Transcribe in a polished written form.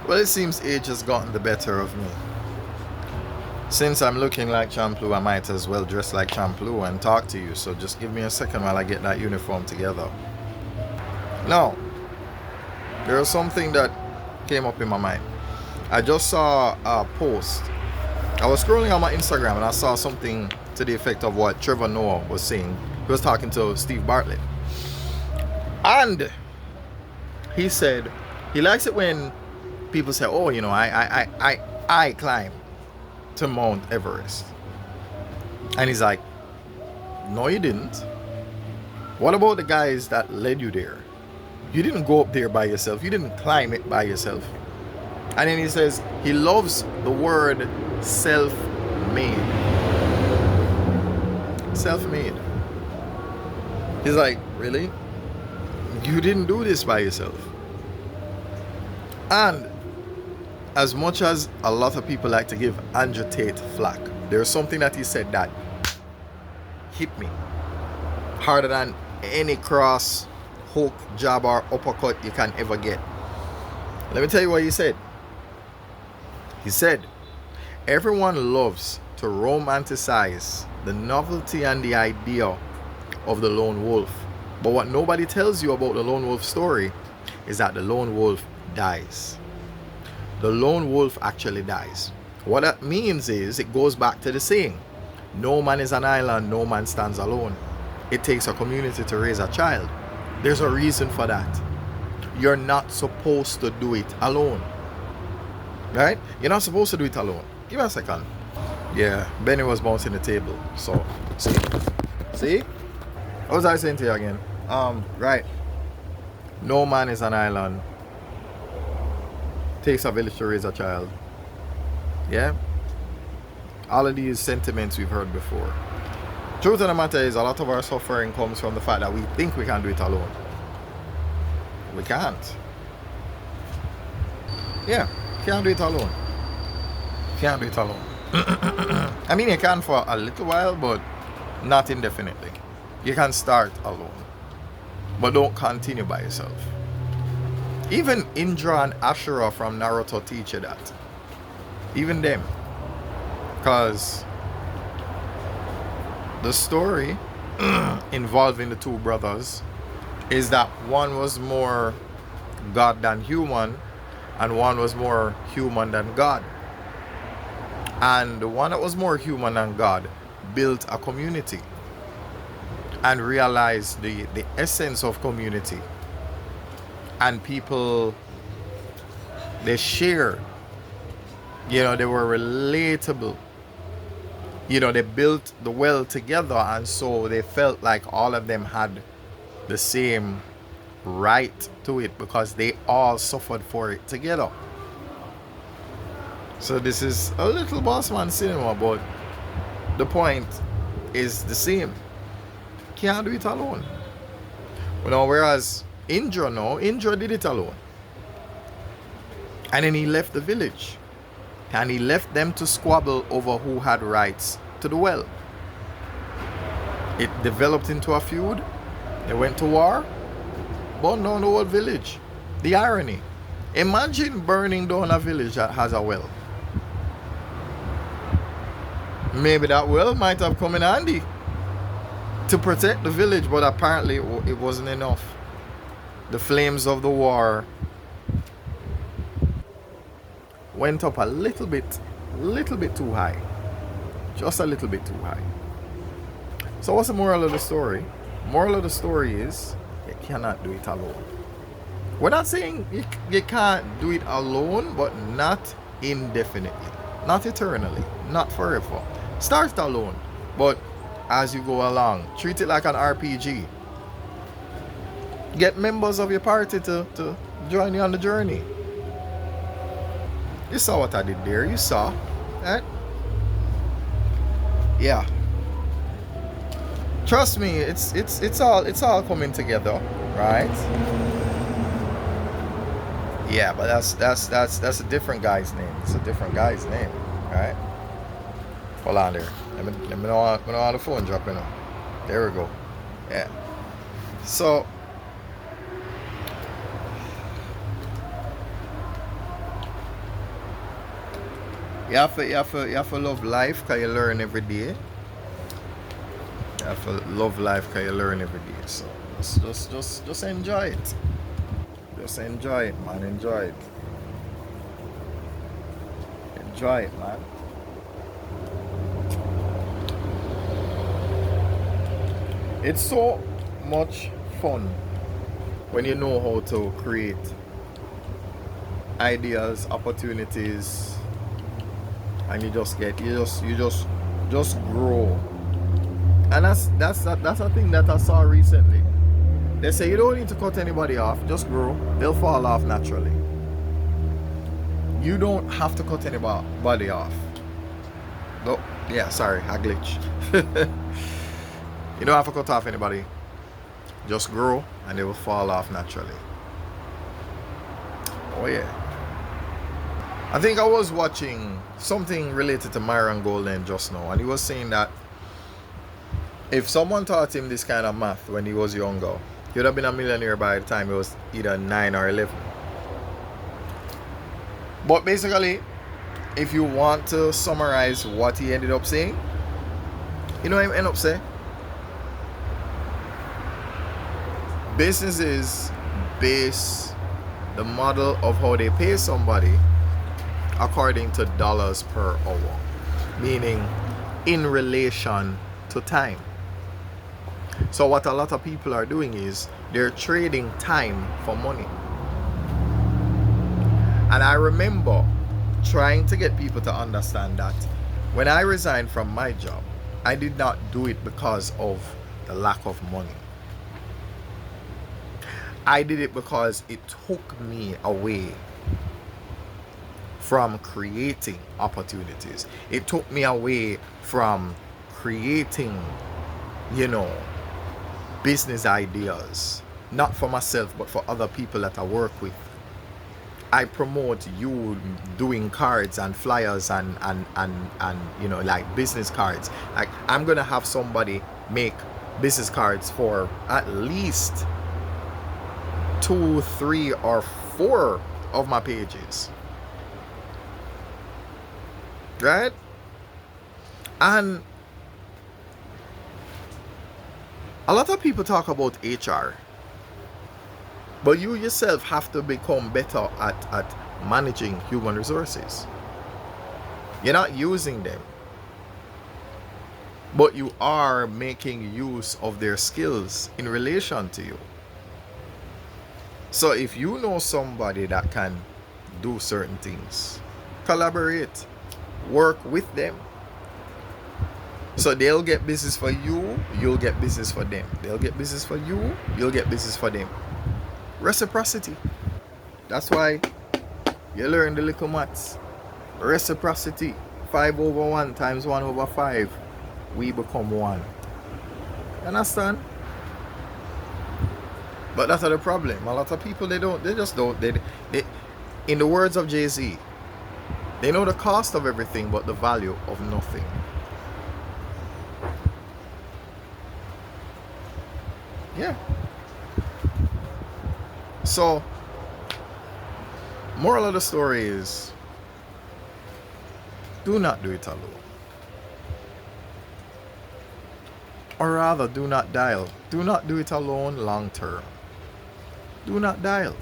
Well, it seems age has gotten the better of me. Since I'm looking like Champloo, I might as well dress like Champloo and talk to you. So just give me a second while I get that uniform together. Now, there was something that came up in my mind. I just saw a post. I was scrolling on my Instagram and I saw something to the effect of what Trevor Noah was saying. He was talking to Steve Bartlett. And he said he likes it when people say, oh, you know, I climb to Mount Everest. And he's like, no, you didn't. What about the guys that led you there? You didn't go up there by yourself. You didn't climb it by yourself. And then he says he loves the word self-made. Self-made. He's like, really? You didn't do this by yourself. And as much as a lot of people like to give Andrew Tate flack, there's something that he said that hit me harder than any cross, hook, jab, or uppercut you can ever get. Let me tell you what he said. He said, everyone loves to romanticize the novelty and the idea of the lone wolf. But what nobody tells you about the lone wolf story is that the lone wolf dies. The lone wolf actually dies. What that means is it goes back to the saying, no man is an island, no man stands alone. It takes a community to raise a child. There's a reason for that. You're not supposed to do it alone. Right? You're not supposed to do it alone. Give me a second. Yeah, Benny was bouncing the table. So, see? What was I saying to you again? Right. No man is an island. Takes a village to raise a child. Yeah? All of these sentiments we've heard before. Truth of the matter is, a lot of our suffering comes from the fact that we think we can do it alone. We can't. Yeah, can't do it alone. Can't do it alone. I mean, you can for a little while, but not indefinitely. You can start alone, but don't continue by yourself. Even Indra and Ashura from Naruto teach you that. Even them. Because the story involving the two brothers is that one was more God than human, and one was more human than God. And the one that was more human than God built a community and realized the essence of community. And people, they shared. You know, they were relatable. You know, they built the well together, and so they felt like all of them had the same right to it because they all suffered for it together. So this is a little boss man cinema, but the point is the same. Can't do it alone. You know, whereas Indra did it alone. And then he left the village. And he left them to squabble over who had rights to the well. It developed into a feud. They went to war. Burned down the whole village. The irony. Imagine burning down a village that has a well. Maybe that well might have come in handy to protect the village, but apparently it wasn't enough. The flames of the war went up a little bit too high. Just a little bit too high. So what's the moral of the story? Moral of the story is you cannot do it alone. We're not saying you can't do it alone, but not indefinitely, not eternally, not forever. Start alone, but as you go along, treat it like an RPG. Get members of your party to join you on the journey. You saw what I did there. You saw, right? Yeah. Trust me, it's all coming together, right? Yeah, but that's a different guy's name. It's a different guy's name, right? Hold on there. Let me know how the phone dropping on. There we go. Yeah. So You have to love life because you learn every day. You have to love life because you learn every day. So just enjoy it. Just enjoy it, man. Enjoy it. Enjoy it, man. It's so much fun when you know how to create ideas, opportunities, and you just grow. And that's a thing that I saw recently. They say you don't need to cut anybody off, just grow. They'll fall off naturally. You don't have to cut anybody off. No, yeah, sorry, I glitch. You don't have to cut off anybody. Just grow and they will fall off naturally. Oh yeah. I think I was watching something related to Myron Golden just now, and he was saying that if someone taught him this kind of math when he was younger, he would have been a millionaire by the time he was either 9 or 11. But basically, if you want to summarize what he ended up saying, you know what he ended up saying? Businesses base the model of how they pay somebody according to dollars per hour, meaning in relation to time. So what a lot of people are doing is they're trading time for money. And I remember trying to get people to understand that when I resigned from my job, I did not do it because of the lack of money. I did it because it took me away from creating opportunities. It took me away from creating, business ideas, not for myself, but for other people that I work with. I promote you doing cards and flyers and like business cards. Like, I'm gonna have somebody make business cards for at least 2, 3, or 4 of my pages, right? And a lot of people talk about HR, but you yourself have to become better at managing human resources. You're not using them, but you are making use of their skills in relation to you. So if you know somebody that can do certain things, collaborate, work with them. So they'll get business for you, you'll get business for them. They'll get business for you, you'll get business for them. Reciprocity. That's why you learn the little maths. Reciprocity. 5/1 times 1/5. We become 1. Understand? But that's the problem. A lot of people, they just don't. They, in the words of Jay-Z, they know the cost of everything but the value of nothing. Yeah. So, moral of the story is, do not do it alone. Or rather, do not dial. Do not do it alone long term. Do not dial.